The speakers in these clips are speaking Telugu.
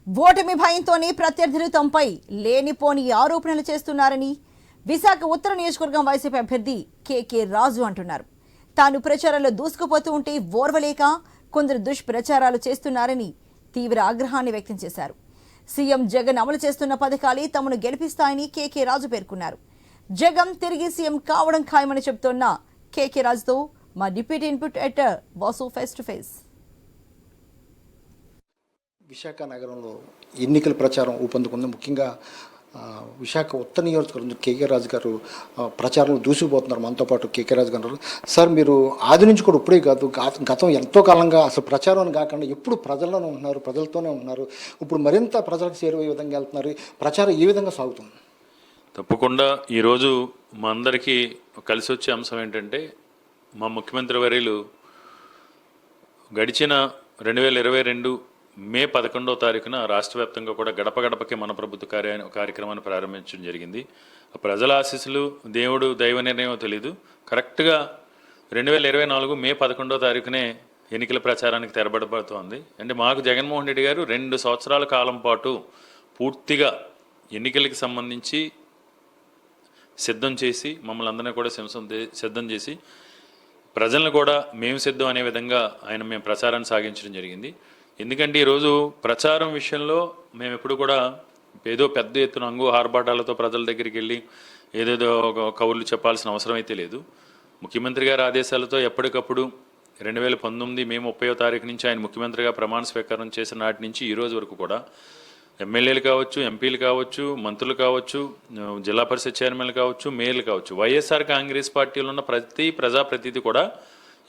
ఓటమి భయంతోనే ప్రత్యర్థులు తమపై లేనిపోని ఆరోపణలు చేస్తున్నారని విశాఖ ఉత్తర నియోజకవర్గం వైసీపీ అభ్యర్థి కేకే రాజు అంటున్నారు. తాను ప్రచారంలో దూసుకుపోతూ ఉంటే ఓర్వలేక కొందరు దుష్ప్రచారాలు చేస్తున్నారని తీవ్ర ఆగ్రహాన్ని వ్యక్తం చేశారు. సీఎం జగన్ అమలు చేస్తున్న పథకాలే తమను గెలిపిస్తాయని కేకే రాజు పేర్కొన్నారు. జగన్ తిరిగి సీఎం కావడం ఖాయమని చెబుతోన్న కేకే రాజుతో మా deputy input editor Vasu face to face. Visakha నగరంలో ఎన్నికల ప్రచారం ఊపందుకుంది. ముఖ్యంగా విశాఖ ఉత్తర నియోజకవర్గం కేకే రాజు గారు ప్రచారంలో దూసుకుపోతున్నారు. మనతో పాటు కేకే రాజు గారు. సార్, మీరు ఆది నుంచి కూడా ఇప్పుడే కాదు, గతం ఎంతో కాలంగా అసలు ప్రచారం కాకుండా ఎప్పుడు ప్రజల్లోనే ఉంటున్నారు, ప్రజలతోనే ఉంటున్నారు. ఇప్పుడు మరింత ప్రజలకు చేరువే విధంగా వెళ్తున్నారు. ప్రచారం ఏ విధంగా సాగుతుంది? తప్పకుండా ఈరోజు మా అందరికీ కలిసి వచ్చే అంశం ఏంటంటే, మా ముఖ్యమంత్రి వర్యులు గడిచిన 2022 మే 11వ తారీఖున రాష్ట్ర వ్యాప్తంగా కూడా గడప గడపకి మన ప్రభుత్వ కార్యక్రమాన్ని ప్రారంభించడం జరిగింది. ప్రజల ఆశీస్సులు, దేవుడు దైవ నిర్ణయం తెలీదు. కరెక్ట్గా 2024 మే 11వ తారీఖునే ఎన్నికల ప్రచారానికి తెరబడబడుతోంది. అంటే మాకు జగన్మోహన్ రెడ్డి గారు 2 సంవత్సరాల కాలం పాటు పూర్తిగా ఎన్నికలకి సంబంధించి సిద్ధం చేసి, మమ్మల్ని అందరినీ కూడా సిద్ధం చేసి, ప్రజలను కూడా మేము సిద్ధం అనే విధంగా మేము ప్రచారాన్ని సాగించడం జరిగింది. ఎందుకంటే ఈరోజు ప్రచారం విషయంలో మేము ఎప్పుడు కూడా ఏదో పెద్ద ఎత్తున అంగు ఆర్భాటాలతో ప్రజల దగ్గరికి వెళ్ళి ఏదేదో కబుర్లు చెప్పాల్సిన అవసరం అయితే లేదు. ముఖ్యమంత్రి గారి ఆదేశాలతో ఎప్పటికప్పుడు 2019 మే 30వ తారీఖు నుంచి ఆయన ముఖ్యమంత్రిగా ప్రమాణ స్వీకారం చేసిన నాటి నుంచి ఈ రోజు వరకు కూడా ఎమ్మెల్యేలు కావచ్చు, ఎంపీలు కావచ్చు, మంత్రులు కావచ్చు, జిల్లా పరిషత్ చైర్మన్లు కావచ్చు, మేయర్లు కావచ్చు, వైఎస్ఆర్ కాంగ్రెస్ పార్టీలో ఉన్న ప్రతి ప్రజాప్రతినిధి కూడా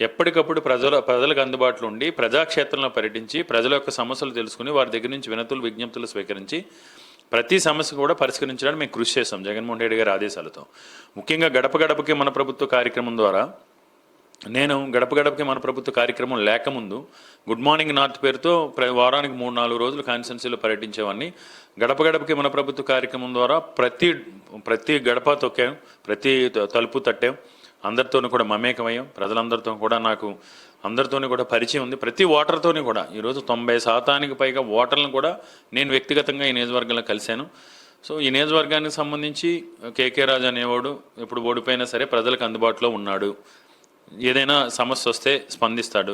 ఎప్పటికప్పుడు ప్రజలకు అందుబాటులో ఉండి ప్రజాక్షేత్రంలో పర్యటించి ప్రజల యొక్క సమస్యలు తెలుసుకుని వారి దగ్గర నుంచి వినతులు, విజ్ఞప్తులు స్వీకరించి ప్రతి సమస్య కూడా పరిష్కరించడానికి మేము కృషి చేస్తాం జగన్మోహన్ రెడ్డి గారి ఆదేశాలతో. ముఖ్యంగా గడప గడపకి మన ప్రభుత్వ కార్యక్రమం ద్వారా నేను గడప గడపకి మన ప్రభుత్వ కార్యక్రమం లేకముందు గుడ్ మార్నింగ్ నార్త్ పేరుతో వారానికి 3-4 రోజులు కాన్స్టిట్యున్సీలో పర్యటించేవాడిని. గడప గడపకి మన ప్రభుత్వ కార్యక్రమం ద్వారా ప్రతి గడప తొక్కాం, ప్రతి తలుపు తట్టాం, అందరితోనూ కూడా మమేకమయ్యాం. ప్రజలందరితో కూడా నాకు అందరితోని కూడా పరిచయం ఉంది. ప్రతి ఓటర్తోని కూడా ఈరోజు 90% పైగా ఓటర్లను కూడా నేను వ్యక్తిగతంగా ఈ నియోజకవర్గంలో కలిశాను. సో ఈ నియోజకవర్గానికి సంబంధించి కేకే రాజు అనేవాడు ఎప్పుడు ఓడిపోయినా సరే ప్రజలకు అందుబాటులో ఉన్నాడు. ఏదైనా సమస్య వస్తే స్పందిస్తాడు,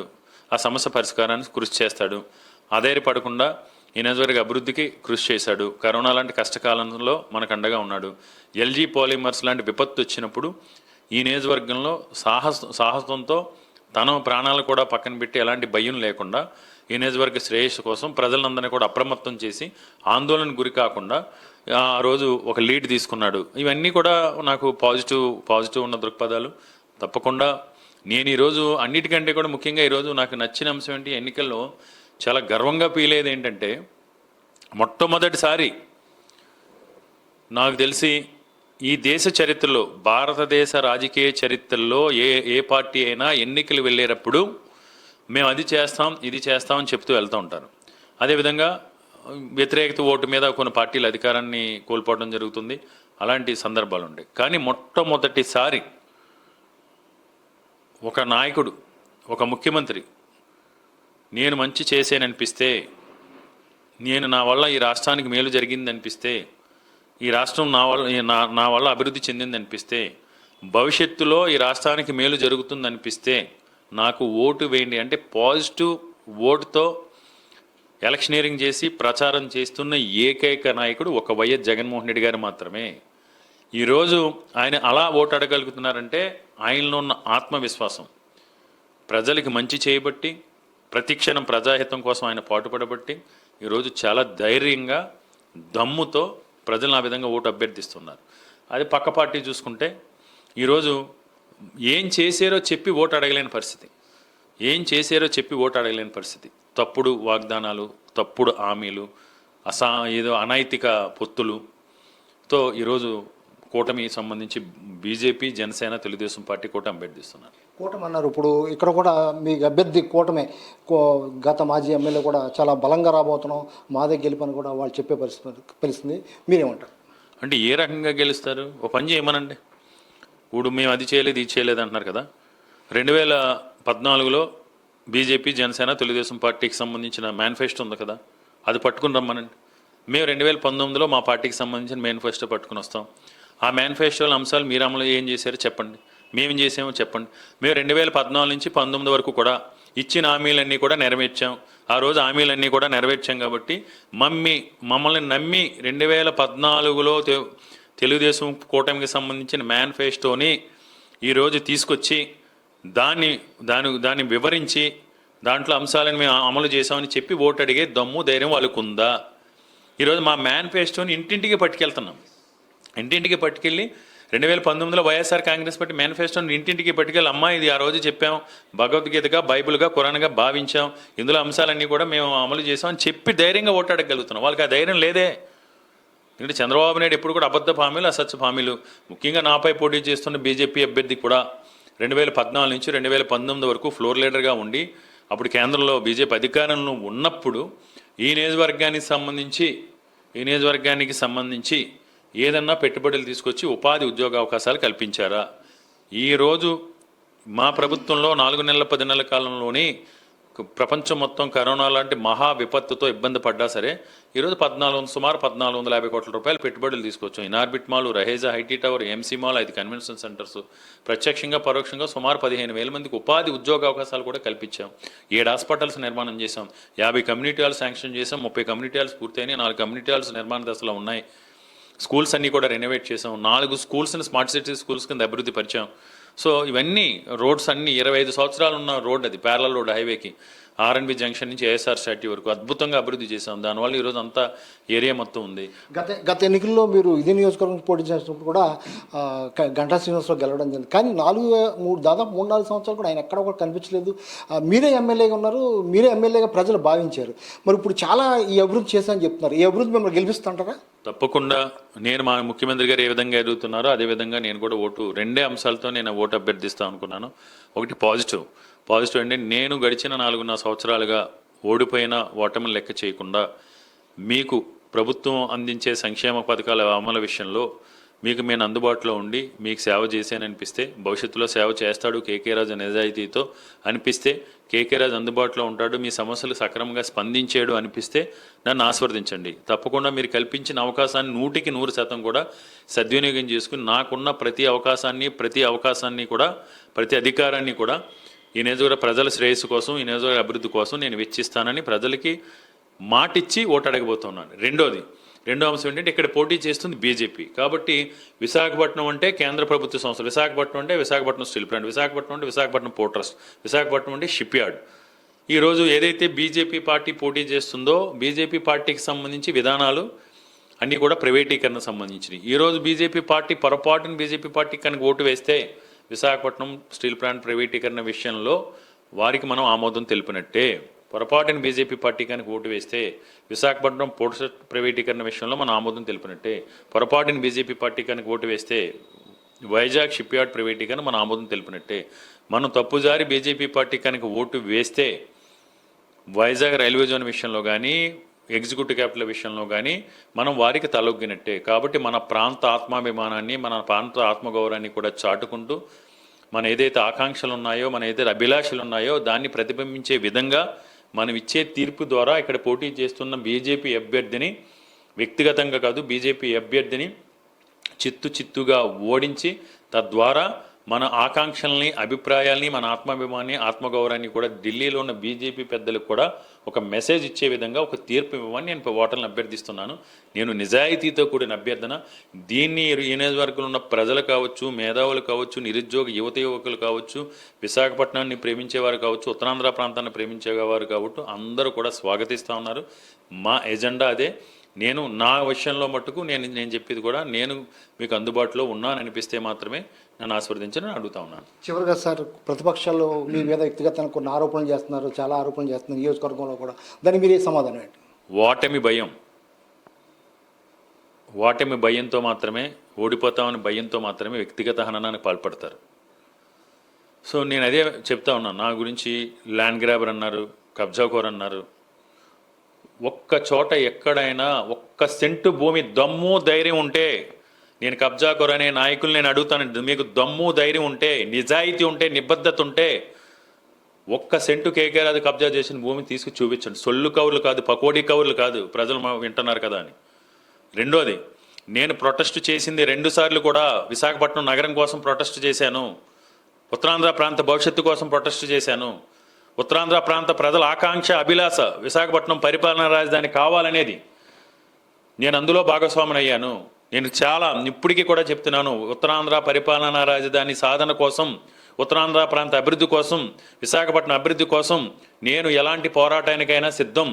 ఆ సమస్య పరిష్కారానికి కృషి చేస్తాడు. ఆధారపడకుండా ఈ నియోజకవర్గ అభివృద్ధికి కృషి చేశాడు. కరోనా లాంటి కష్టకాలంలో మనకు అండగా ఉన్నాడు. ఎల్జీ పాలిమర్స్ లాంటి విపత్తు వచ్చినప్పుడు ఈ నియోజకవర్గంలో సాహసంతో తన ప్రాణాలు కూడా పక్కన పెట్టి ఎలాంటి భయం లేకుండా ఈ నియోజకవర్గ శ్రేయస్సు కోసం ప్రజలందరినీ కూడా అప్రమత్తం చేసి ఆందోళన గురి కాకుండా ఆ రోజు ఒక లీడ్ తీసుకున్నాడు. ఇవన్నీ కూడా నాకు పాజిటివ్ ఉన్న దృక్పథాలు. తప్పకుండా నేను ఈరోజు అన్నిటికంటే కూడా ముఖ్యంగా ఈరోజు నాకు నచ్చిన అంశం ఏంటి, ఎన్నికల్లో చాలా గర్వంగా ఫీల్ అయ్యేది ఏంటంటే, మొట్టమొదటిసారి నాకు తెలిసి ఈ దేశ చరిత్రలో, భారతదేశ రాజకీయ చరిత్రలో ఏ పార్టీ అయినా ఎన్నికలు వెళ్ళేటప్పుడు మేము అది చేస్తాం, ఇది చేస్తామని చెప్తూ వెళ్తూ ఉంటారు. అదేవిధంగా వ్యతిరేకత ఓటు మీద కొన్ని పార్టీలు అధికారాన్ని కోల్పోవడం జరుగుతుంది. అలాంటి సందర్భాలు ఉంటాయి. కానీ మొట్టమొదటిసారి ఒక నాయకుడు, ఒక ముఖ్యమంత్రి నేను మంచి చేసేననిపిస్తే, నా వల్ల ఈ రాష్ట్రానికి మేలు జరిగిందనిపిస్తే, ఈ రాష్ట్రం నా వల్ల అభివృద్ధి చెందిందనిపిస్తే, భవిష్యత్తులో ఈ రాష్ట్రానికి మేలు జరుగుతుందనిపిస్తే నాకు ఓటు వేయండి అంటే పాజిటివ్ ఓటుతో ఎలక్షనీరింగ్ చేసి ప్రచారం చేస్తున్న ఏకైక నాయకుడు ఒక వైఎస్ జగన్మోహన్ రెడ్డి గారు మాత్రమే. ఈరోజు ఆయన అలా ఓటు అడగలుగుతున్నారంటే ఆయనలో ఉన్న ఆత్మవిశ్వాసం, ప్రజలకి మంచి చేయబట్టి, ప్రతిక్షణం ప్రజాహితం కోసం ఆయన పాటుపడబట్టి ఈరోజు చాలా ధైర్యంగా, దమ్ముతో ప్రజలు ఆ విధంగా ఓటు అభ్యర్థిస్తున్నారు. అది పక్క పార్టీ చూసుకుంటే ఈరోజు ఏం చేశారో చెప్పి ఓటు అడగలేని పరిస్థితి, తప్పుడు వాగ్దానాలు, తప్పుడు హామీలు, ఏదో అనైతిక పొత్తులుతో ఈరోజు కూటమి సంబంధించి బీజేపీ, జనసేన, తెలుగుదేశం పార్టీ కూటమి అభ్యర్థిస్తున్నారు. కూటమి అన్నారు. ఇప్పుడు ఇక్కడ కూడా మీ అభ్యర్థి కూటమే. గత మాజీ ఎమ్మెల్యే కూడా చాలా బలంగా రాబోతున్నాం, మాదే గెలిపని కూడా వాళ్ళు చెప్పే పరిస్థితి మీరేమంటారు? అంటే ఏ రకంగా గెలుస్తారు? ఓ పని చేయమనండి. ఇప్పుడు మేము అది చేయలేదు, ఇది చేయలేదు అంటున్నారు కదా. 2014లో బీజేపీ, జనసేన, తెలుగుదేశం పార్టీకి సంబంధించిన మేనిఫెస్టో ఉంది కదా, అది పట్టుకుని రమ్మనండి. మేము 2019లో మా పార్టీకి సంబంధించిన మేనిఫెస్టో పట్టుకుని వస్తాం. ఆ మేనిఫెస్టోల అంశాలు మీరు అమలు ఏం చేశారో చెప్పండి, మేమేం చేసామో చెప్పండి. మేము 2014 నుంచి 19 వరకు కూడా ఇచ్చిన హామీలన్నీ కూడా నెరవేర్చాం. ఆ రోజు హామీలన్నీ కూడా నెరవేర్చాం కాబట్టి మమ్మల్ని నమ్మి 2014లో తెలుగుదేశం కూటమికి సంబంధించిన మేనిఫెస్టోని ఈరోజు తీసుకొచ్చి దాన్ని వివరించి దాంట్లో అంశాలను మేము అమలు చేసామని చెప్పి ఓటు అడిగే దమ్ము ధైర్యం వాళ్ళకు ఉందా? ఈరోజు మా మేనిఫెస్టోని ఇంటింటికి పట్టుకెళ్తున్నాం. ఇంటింటికి పట్టుకెళ్ళి 2019లో వైఎస్ఆర్ కాంగ్రెస్ పార్టీ మేనిఫెస్టోని ఇంటింటికి పట్టుకెళ్ళి అమ్మా ఇది ఆ రోజు చెప్పాం, భగవద్గీతగా, బైబిల్గా, ఖురాన్గా భావించాం, ఇందులో అంశాలన్నీ కూడా మేము అమలు చేసామని చెప్పి ధైర్యంగా ఓటు అడగలుగుతున్నాం. వాళ్ళకి ఆ ధైర్యం లేదే. ఎందుకంటే చంద్రబాబు నాయుడు ఎప్పుడు కూడా అబద్ధ హామీలు, అసత్య హామీలు. ముఖ్యంగా నాపై పోటీ చేస్తున్న బీజేపీ అభ్యర్థి కూడా 2014 నుంచి 2019 వరకు ఫ్లోర్ లీడర్గా ఉండి అప్పుడు కేంద్రంలో బీజేపీ అధికారంలో ఉన్నప్పుడు ఈ నియోజకవర్గానికి సంబంధించి ఏదన్నా పెట్టుబడులు తీసుకొచ్చి ఉపాధి ఉద్యోగ అవకాశాలు కల్పించారా? ఈరోజు మా ప్రభుత్వంలో 4 నెలల 10 నెలల కాలంలోని ప్రపంచం మొత్తం కరోనా లాంటి మహా విపత్తుతో ఇబ్బంది పడ్డా సరే ఈరోజు సుమారు 1450 కోట్ల రూపాయలు పెట్టుబడులు తీసుకొచ్చాం. Inorbit mall, Raheja, IT tower, MC mall, 5 convention centres, ప్రత్యక్షంగా పరోక్షంగా సుమారు 15,000 మందికి ఉపాధి ఉద్యోగ అవకాశాలు కూడా కల్పించాం. 7 హాస్పిటల్స్ నిర్మాణం చేశాం. 50 కమ్యూనిటీ హాల్స్ శాంక్షన్ చేసాం. 30 కమ్యూనిటీ హాల్స్ పూర్తయినాయి. 4 కమ్యూనిటీ హాల్స్ నిర్మాణ దశలో ఉన్నాయి. స్కూల్స్ అన్నీ కూడా రెనోవేట్ చేసాం. 4 స్కూల్స్ని స్మార్ట్ సిటీ స్కూల్స్ కింద అభివృద్ధి పరిచాం. సో ఇవన్నీ రోడ్స్ అన్నీ 25 సంవత్సరాలు ఉన్న రోడ్, అది ప్యారలల్ రోడ్ హైవేకి ఆర్ఎన్బి జంక్షన్ నుంచి ఏఎస్ఆర్ స్టాట్యూ వరకు అద్భుతంగా అభివృద్ధి చేశాం. దానివల్ల ఈరోజు అంతా ఏరియా మొత్తం ఉంది. గత ఎన్నికల్లో మీరు ఇదే నియోజకవర్గం పోటీ చేసినప్పుడు కూడా గంటా శ్రీనివాసరావు గెలవడం జరిగింది. కానీ దాదాపు 3-4 సంవత్సరాలు కూడా ఆయన ఎక్కడ కూడా కనిపించలేదు. మీరే ఎమ్మెల్యేగా ఉన్నారు, మీరే ఎమ్మెల్యేగా ప్రజలు భావించారు. మరి ఇప్పుడు చాలా ఈ అభివృద్ధి చేశారని చెప్తున్నారు. ఈ అభివృద్ధి మిమ్మల్ని గెలిపిస్తుంటారా? తప్పకుండా. నేను మా ముఖ్యమంత్రి గారు ఏ విధంగా ఎదుగుతున్నారో అదేవిధంగా నేను కూడా రెండే అంశాలతో నేను ఓటు అభ్యర్థిస్తాను అనుకున్నాను. ఒకటి పాజిటివ్ అంటే నేను గడిచిన 4.5 సంవత్సరాలుగా ఓడిపోయిన ఓటమిని లెక్క చేయకుండా మీకు ప్రభుత్వం అందించే సంక్షేమ పథకాల అమలు విషయంలో మీకు నేను అందుబాటులో ఉండి మీకు సేవ చేశాననిపిస్తే, భవిష్యత్తులో సేవ చేస్తాడు కేకే రాజు నిజాయితీతో అనిపిస్తే, కేకే రాజు అందుబాటులో ఉంటాడు, మీ సమస్యలు సక్రమంగా స్పందించాడు అనిపిస్తే నన్ను ఆస్వాదించండి. తప్పకుండా మీరు కల్పించిన అవకాశాన్ని 100% కూడా సద్వినియోగం చేసుకుని నాకున్న ప్రతి అవకాశాన్ని కూడా ప్రతి అధికారాన్ని కూడా ఈ నియోజకవర్గ ప్రజల శ్రేయస్సు కోసం, ఈ నియోజకవర్గ అభివృద్ధి కోసం నేను వెచ్చిస్తానని ప్రజలకి మాటిచ్చి ఓటు అడగబోతున్నాను. రెండో అంశం ఏంటంటే ఇక్కడ పోటీ చేస్తుంది బీజేపీ. కాబట్టి విశాఖపట్నం అంటే కేంద్ర ప్రభుత్వ సంస్థ, విశాఖపట్నం అంటే విశాఖపట్నం స్టీల్ ప్లాంట్, విశాఖపట్నం అంటే విశాఖపట్నం పోర్ట్ ట్రస్ట్, విశాఖపట్నం అంటే షిప్ యార్డ్. ఈరోజు ఏదైతే బీజేపీ పార్టీ పోటీ చేస్తుందో బీజేపీ పార్టీకి సంబంధించి విధానాలు అన్నీ కూడా ప్రైవేటీకరణ సంబంధించినవి. ఈరోజు బీజేపీ పార్టీ బీజేపీ పార్టీకి కనుక ఓటు వేస్తే విశాఖపట్నం స్టీల్ ప్లాంట్ ప్రైవేటీకరణ విషయంలో వారికి మనం ఆమోదం తెలిపినట్టే. పొరపాటున బీజేపీ పార్టీ కనుక ఓటు వేస్తే విశాఖపట్నం పోర్ట్ ప్రైవేటీకరణ విషయంలో మనం ఆమోదం తెలిపినట్టే. పొరపాటున బీజేపీ పార్టీ కనుక ఓటు వేస్తే వైజాగ్ షిప్ యార్డ్ ప్రైవేటీకరణ మనం ఆమోదం తెలిపినట్టే. మనం తప్పుజారి బీజేపీ పార్టీ కనుక ఓటు వేస్తే వైజాగ్ రైల్వే జోన్ విషయంలో కానీ, ఎగ్జిక్యూటివ్ క్యాపిటల్ విషయంలో కానీ మనం వారికి తలొగ్గినట్టే. కాబట్టి మన ప్రాంత ఆత్మాభిమానాన్ని, మన ప్రాంత ఆత్మగౌరవాన్ని కూడా చాటుకుంటూ మన ఏదైతే ఆకాంక్షలు ఉన్నాయో, మన ఏదైతే అభిలాషలు ఉన్నాయో దాన్ని ప్రతిబింబించే విధంగా మనం ఇచ్చే తీర్పు ద్వారా ఇక్కడ పోటీ చేస్తున్న బీజేపీ అభ్యర్థిని వ్యక్తిగతంగా కాదు, బీజేపీ అభ్యర్థిని చిత్తుగా ఓడించి తద్వారా మన ఆకాంక్షల్ని, అభిప్రాయాల్ని, మన ఆత్మగౌరవాన్ని కూడా ఢిల్లీలో ఉన్న బీజేపీ పెద్దలకు కూడా ఒక మెసేజ్ ఇచ్చే విధంగా ఒక తీర్పు ఇవ్వమని నేను ఓటర్లను అభ్యర్థిస్తున్నాను. నేను నిజాయితీతో కూడిన అభ్యర్థన. దీన్ని ఈ నియోజకవర్గంలో ఉన్న ప్రజలు కావచ్చు, మేధావులు కావచ్చు, నిరుద్యోగ యువకులు కావచ్చు, విశాఖపట్నాన్ని ప్రేమించేవారు కావచ్చు, ఉత్తరాంధ్ర ప్రాంతాన్ని ప్రేమించేవారు కావచ్చు, అందరూ కూడా స్వాగతిస్తూ ఉన్నారు. మా ఎజెండా అదే. నేను నా విషయంలో మట్టుకు నేను చెప్పేది కూడా నేను మీకు అందుబాటులో ఉన్నాను అనిపిస్తే మాత్రమే నన్ను ఆస్వాదించని అడుగుతా ఉన్నాను. చివరిగా సార్, ప్రతిపక్షాలు మీ మీద వ్యక్తిగతంగా కొన్ని ఆరోపణలు చేస్తున్నారు, చాలా ఆరోపణలు చేస్తున్నారు నియోజకవర్గంలో కూడా. దానికి మీరే సమాధానం ఏంటి? ఓటమి భయంతో మాత్రమే, ఓడిపోతామని భయంతో మాత్రమే వ్యక్తిగత హననానికి పాల్పడతారు. సో నేను అదే చెప్తా ఉన్నాను. నా గురించి ల్యాండ్ గ్రాబర్ అన్నారు, కబ్జాకోర్ అన్నారు. ఒక్క చోట ఎక్కడైనా 1 సెంటు భూమి దమ్ము ధైర్యం ఉంటే, నేను కబ్జాకోర్ అనే నాయకులు నేను అడుగుతాను, మీకు దమ్ము ధైర్యం ఉంటే, నిజాయితీ ఉంటే, నిబద్ధత ఉంటే ఒక్క సెంటు కేకే రాజు కబ్జా చేసిన భూమిని తీసుకు చూపించండి. సొల్లు కవర్లు కాదు, పకోడీ కవర్లు కాదు, ప్రజలు వింటున్నారు కదా అని. రెండోది, నేను ప్రొటెస్ట్ చేసింది 2 సార్లు కూడా విశాఖపట్నం నగరం కోసం ప్రొటెస్ట్ చేశాను, ఉత్తరాంధ్ర ప్రాంత భవిష్యత్తు కోసం ప్రొటెస్ట్ చేశాను. ఉత్తరాంధ్ర ప్రాంత ప్రజల ఆకాంక్ష, అభిలాష విశాఖపట్నం పరిపాలనా రాజధాని కావాలనేది. నేను అందులో భాగస్వామిని అయ్యాను. నేను చాలా ఇప్పటికీ కూడా చెప్తున్నాను, ఉత్తరాంధ్ర పరిపాలనా రాజధాని సాధన కోసం, ఉత్తరాంధ్ర ప్రాంత అభివృద్ధి కోసం, విశాఖపట్నం అభివృద్ధి కోసం నేను ఎలాంటి పోరాటానికైనా సిద్ధం.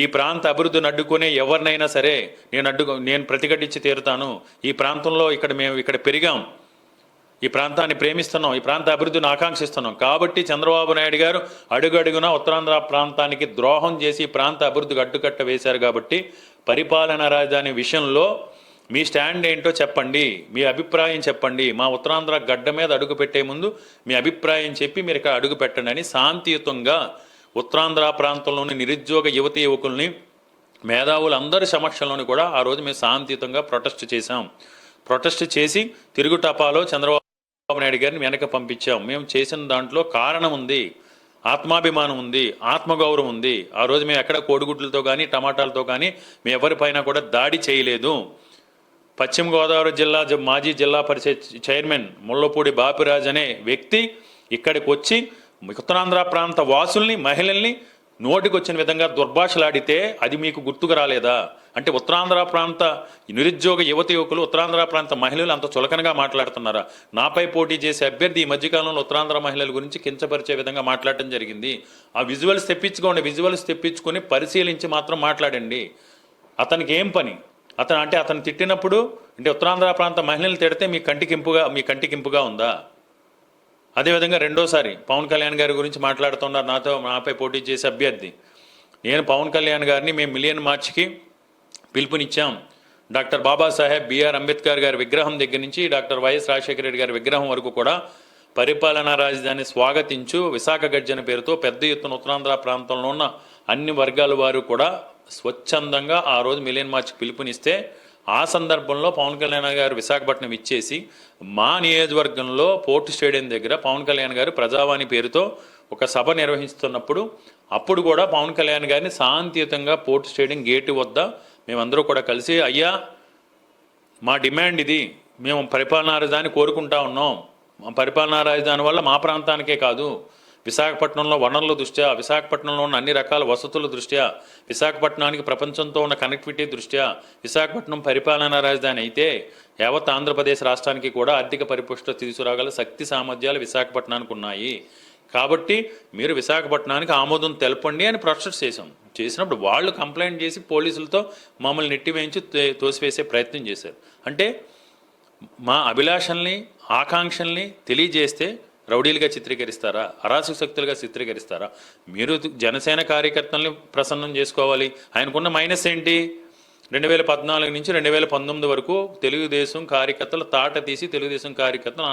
ఈ ప్రాంత అభివృద్ధిని అడ్డుకునే ఎవరినైనా సరే నేను ప్రతిఘటించి తీరుతాను. ఈ ప్రాంతంలో మేము ఇక్కడ పెరిగాం, ఈ ప్రాంతాన్ని ప్రేమిస్తున్నాం, ఈ ప్రాంత అభివృద్ధిని ఆకాంక్షిస్తున్నాం. కాబట్టి చంద్రబాబు నాయుడు గారు అడుగడుగునా ఉత్తరాంధ్ర ప్రాంతానికి ద్రోహం చేసి ప్రాంత అభివృద్ధికి అడ్డుకట్ట వేశారు. కాబట్టి పరిపాలనా రాజధాని విషయంలో మీ స్టాండ్ ఏంటో చెప్పండి, మీ అభిప్రాయం చెప్పండి. మా ఉత్తరాంధ్ర గడ్డ మీద అడుగు పెట్టే ముందు మీ అభిప్రాయం చెప్పి మీరు ఇక్కడ అడుగు పెట్టండి అని శాంతియుతంగా ఉత్తరాంధ్ర ప్రాంతంలోని నిరుద్యోగ యువతీ యువకుల్ని, మేధావులందరి సమక్షంలోని కూడా ఆ రోజు మేము శాంతియుతంగా ప్రొటెస్ట్ చేశాం. ప్రొటెస్ట్ చేసి తిరుగుటపాలో చంద్రబాబు నాయుడు గారిని వెనక పంపించాం. మేము చేసిన దాంట్లో కారణం ఉంది, ఆత్మాభిమానం ఉంది, ఆత్మగౌరవం ఉంది. ఆ రోజు మేము ఎక్కడ కోడిగుడ్లతో కానీ టమాటాలతో కానీ మేము ఎవరిపైన కూడా దాడి చేయలేదు. పశ్చిమ గోదావరి జిల్లా మాజీ జిల్లా పరిషత్ చైర్మన్ ముళ్ళపూడి బాపిరాజ్ అనే వ్యక్తి ఇక్కడికి వచ్చి ఉత్తరాంధ్ర ప్రాంత వాసుల్ని, మహిళల్ని నోటికొచ్చిన విధంగా దుర్భాషలాడితే అది మీకు గుర్తుకు రాలేదా? అంటే ఉత్తరాంధ్ర ప్రాంత నిరుద్యోగ యువకులు, ఉత్తరాంధ్ర ప్రాంత మహిళలు అంత చులకనగా మాట్లాడుతున్నారా? నాపై పోటీ చేసే అభ్యర్థి ఈ మధ్యకాలంలో ఉత్తరాంధ్ర మహిళల గురించి కించపరిచే విధంగా మాట్లాడటం జరిగింది. ఆ విజువల్స్ తెప్పించుకొని పరిశీలించి మాత్రం మాట్లాడండి. అతనికి ఏం పని? అతను తిట్టినప్పుడు అంటే ఉత్తరాంధ్ర ప్రాంత మహిళలు తిడితే మీ కంటికింపుగా ఉందా? అదేవిధంగా రెండోసారి పవన్ కళ్యాణ్ గారి గురించి మాట్లాడుతున్నారు, నాపై పోటీ చేసే అభ్యర్థి. నేను పవన్ కళ్యాణ్ గారిని మేము మిలియన్ మార్చ్కి పిలుపునిచ్చాం. డాక్టర్ బాబాసాహెబ్ బిఆర్ అంబేద్కర్ గారి విగ్రహం దగ్గర నుంచి డాక్టర్ వైఎస్ రాజశేఖర రెడ్డి గారి విగ్రహం వరకు కూడా పరిపాలనా రాజధాని స్వాగతించు విశాఖ గర్జన పేరుతో పెద్ద ఎత్తున ఉత్తరాంధ్ర ప్రాంతంలో ఉన్న అన్ని వర్గాల వారు కూడా స్వచ్ఛందంగా ఆ రోజు మిలియన్ మార్చ్కి పిలుపునిస్తే ఆ సందర్భంలో పవన్ కళ్యాణ్ గారు విశాఖపట్నం ఇచ్చేసి మా నియోజకవర్గంలో పోర్టు స్టేడియం దగ్గర పవన్ కళ్యాణ్ గారు ప్రజావాణి పేరుతో ఒక సభ నిర్వహిస్తున్నప్పుడు అప్పుడు కూడా పవన్ కళ్యాణ్ గారిని శాంతియుతంగా పోర్టు స్టేడియం గేటు వద్ద మేమందరూ కూడా కలిసి, అయ్యా మా డిమాండ్ ఇది, మేము పరిపాలనా రాజధాని కోరుకుంటా ఉన్నాం. పరిపాలనా రాజధాని వల్ల మా ప్రాంతానికే కాదు, విశాఖపట్నంలో వనరుల దృష్ట్యా, విశాఖపట్నంలో ఉన్న అన్ని రకాల వసతుల దృష్ట్యా, విశాఖపట్నానికి ప్రపంచంతో ఉన్న కనెక్టివిటీ దృష్ట్యా విశాఖపట్నం పరిపాలనా రాజధాని అయితే యావత్ ఆంధ్రప్రదేశ్ రాష్ట్రానికి కూడా ఆర్థిక పరిపుష్టత తీసుకురాగల శక్తి సామర్థ్యాలు విశాఖపట్నానికి ఉన్నాయి. కాబట్టి మీరు విశాఖపట్నానికి ఆమోదం తెలపండి అని ప్రొటెస్ట్ చేసినప్పుడు వాళ్ళు కంప్లైంట్ చేసి పోలీసులతో మమ్మల్ని నెట్టివేయించి తోసివేసే ప్రయత్నం చేశారు. అంటే మా అభిలాషల్ని, ఆకాంక్షల్ని తెలియజేస్తే రౌడీలుగా చిత్రీకరిస్తారా? అరాచక శక్తులుగా చిత్రీకరిస్తారా? మీరు జనసేన కార్యకర్తల్ని ప్రసన్నం చేసుకోవాలి. ఆయనకున్న మైనస్ ఏంటి? 2014 నుంచి 2019 వరకు తెలుగుదేశం కార్యకర్తలు తాట తీసి తెలుగుదేశం కార్యకర్తలు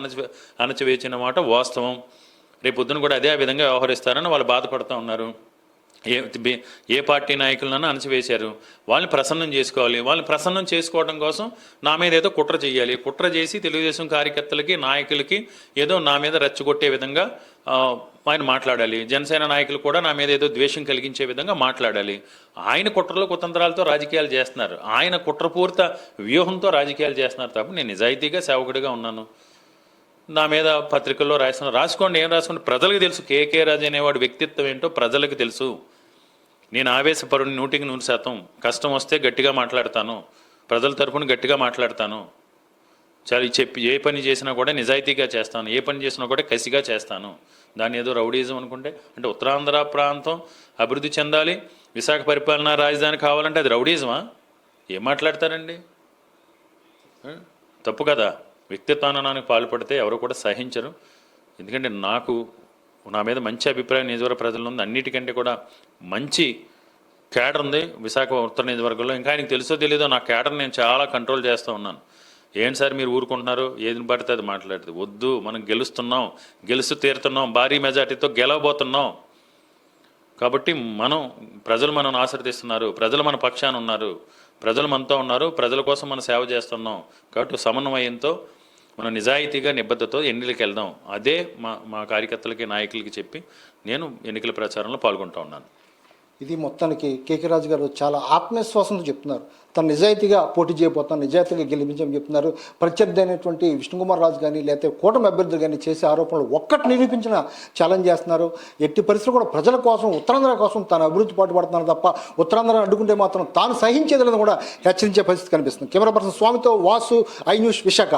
అణచివేసిన మాట వాస్తవం. రేపు పొద్దున కూడా అదే విధంగా వ్యవహరిస్తారని వాళ్ళు బాధపడుతూ ఉన్నారు. ఏ పార్టీ నాయకులను అణచివేశారు, వాళ్ళని ప్రసన్నం చేసుకోవాలి. వాళ్ళని ప్రసన్నం చేసుకోవడం కోసం నా మీద ఏదో కుట్ర చేయాలి. కుట్ర చేసి తెలుగుదేశం కార్యకర్తలకి, నాయకులకి ఏదో నా మీద రెచ్చగొట్టే విధంగా ఆయన మాట్లాడాలి. జనసేన నాయకులు కూడా నా మీద ఏదో ద్వేషం కలిగించే విధంగా మాట్లాడాలి. ఆయన కుట్రలు కుతంత్రాలతో రాజకీయాలు చేస్తున్నారు. ఆయన కుట్రపూరిత వ్యూహంతో రాజకీయాలు చేస్తున్నారు తప్ప నేను నిజాయితీగా సేవకుడిగా ఉన్నాను. నా మీద పత్రికల్లో రాసుకోండి, ఏం రాసుకోండి. ప్రజలకు తెలుసు కేకే రాజు అనేవాడు వ్యక్తిత్వం ఏంటో ప్రజలకు తెలుసు. నేను ఆవేశపరుని 100% కష్టం వస్తే గట్టిగా మాట్లాడతాను, ప్రజల తరఫున గట్టిగా మాట్లాడతాను. చెప్పి ఏ పని చేసినా కూడా నిజాయితీగా చేస్తాను, ఏ పని చేసినా కూడా కసిగా చేస్తాను. దాన్ని ఏదో రౌడీజం అనుకుంటే, అంటే ఉత్తరాంధ్ర ప్రాంతం అభివృద్ధి చెందాలి, విశాఖ పరిపాలనా రాజధాని కావాలంటే అది రౌడీజమా? ఏం మాట్లాడతారండి? తప్పు కదా. వ్యక్తిత్వానికి పాల్పడితే ఎవరు కూడా సహించరు. ఎందుకంటే నా మీద మంచి అభిప్రాయం నియోజకవర్గ ప్రజలు ఉంది. అన్నిటికంటే కూడా మంచి క్యాడర్ ఉంది విశాఖ ఉత్తర నియోజకవర్గంలో. ఇంకా ఆయనకు తెలుసో తెలీదో నా క్యాడర్ నేను చాలా కంట్రోల్ చేస్తూ ఉన్నాను. ఏంటి సార్ మీరు ఊరుకుంటున్నారు, ఏది పడితే అది మాట్లాడితే వద్దు. మనం గెలుస్తున్నాం, గెలుస్తూ తీరుతున్నాం, భారీ మెజార్టీతో గెలవబోతున్నాం. కాబట్టి ప్రజలు మనం ఆశ్రదిస్తున్నారు, ప్రజలు మన పక్షాన ఉన్నారు, ప్రజలు మనతో ఉన్నారు, ప్రజల కోసం మనం సేవ చేస్తున్నాం. కాబట్టి సమన్వయంతో మనం నిజాయితీగా నిబద్ధతతో ఎన్నికలకు వెళ్దాం. అదే మా కార్యకర్తలకి నాయకులకి చెప్పి నేను ఎన్నికల ప్రచారంలో పాల్గొంటూ ఉన్నాను. ఇది మొత్తానికి కేకే రాజు గారు చాలా ఆత్మవిశ్వాసంతో చెప్తున్నారు. తను నిజాయితీగా పోటీ చేయబోతాను, నిజాయితీగా గెలిపించని చెప్తున్నారు. ప్రత్యర్థి అయినటువంటి విష్ణుకుమార్ రాజు కానీ లేకపోతే కూటమి అభ్యర్థులు కానీ చేసే ఆరోపణలు ఒక్కటి నిరూపించిన ఛాలెంజ్ చేస్తున్నారు. ఎట్టి పరిస్థితులు కూడా ప్రజల కోసం, ఉత్తరాంధ్ర కోసం తాను అభివృద్ధి పాటుపడుతున్నారు తప్ప ఉత్తరాంధ్ర అడ్డుకుంటే మాత్రం తాను సహించేదని కూడా హెచ్చరించే పరిస్థితి కనిపిస్తుంది. కెమెరా పర్సన్ స్వామితో వాసు, ఐ న్యూస్, విశాఖ.